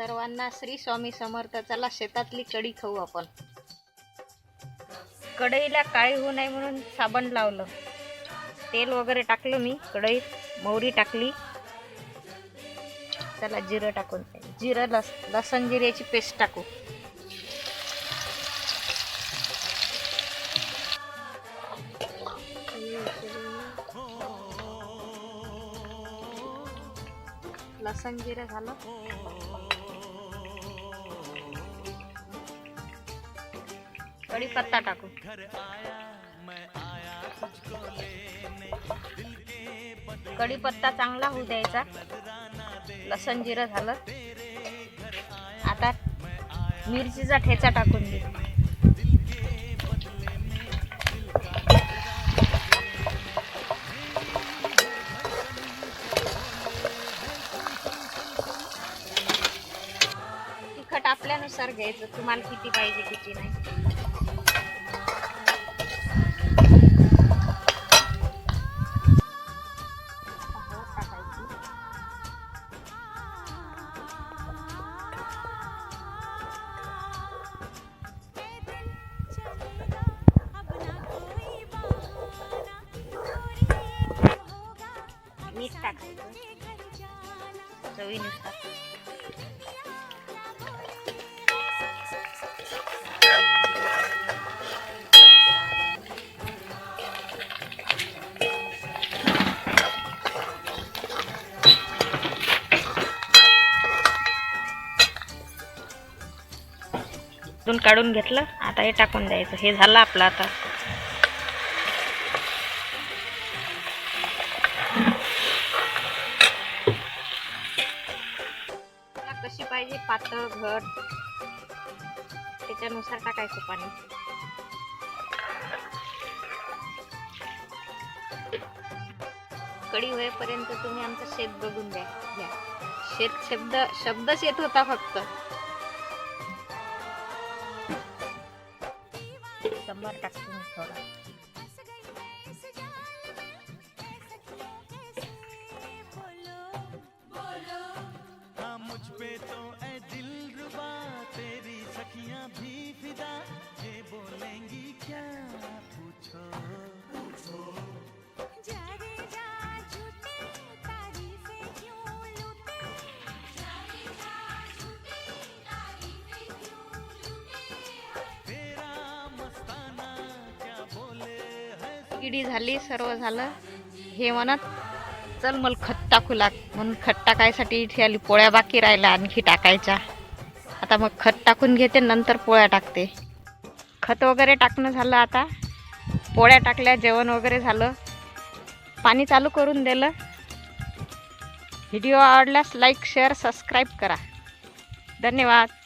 सर्वांना श्री स्वामी समर्थ. चला शेतातली कढी खाऊ आपण. कढईला काळी होऊ नये म्हणून साबण लावलं. तेल वगैरे टाकलं मी कढईत. मोहरी टाकली. चला जिरं टाकून लसण जिऱ्याची पेस्ट टाकू. लसण जिरं झालं. कढीपत्ता टाकू. कढीपत्ता चांगला होऊ द्यायचा. लसण जिरं झालं. आता मिरचीचा ठेचा टाकून दे. तिखट आपल्यानुसार घ्यायचं, तुम्हाला किती पाहिजे किती नाही. मीठ टाकायचं चवीनुसार. काढून घेतलं. आता हे टाकून द्यायचं. हे झालं आपलं. आता कशी पाहिजे पातळ घट त्याच्यानुसार टाकायचं पाणी. कढी होईपर्यंत तुम्ही आमचं शेत बघून घ्या. शेत शब्दच येत होता फक्त. संबार टाकते मी थोडा. किडी झाली, सर्व झालं. हे म्हणत चल मला खत टाकू लाग म्हणून खत टाकायसाठी इथे आली. पोळ्या बाकी राहिल्या आणखी टाकायच्या. आता मग खत टाकून घेते, नंतर पोळ्या टाकते. खत वगैरे टाकणं झालं. आता पोळ्या टाकल्या, जेवण वगैरे झालं. पाणी चालू करून दिलं. व्हिडिओ आवडल्यास लाईक शेअर सबस्क्राईब करा. धन्यवाद.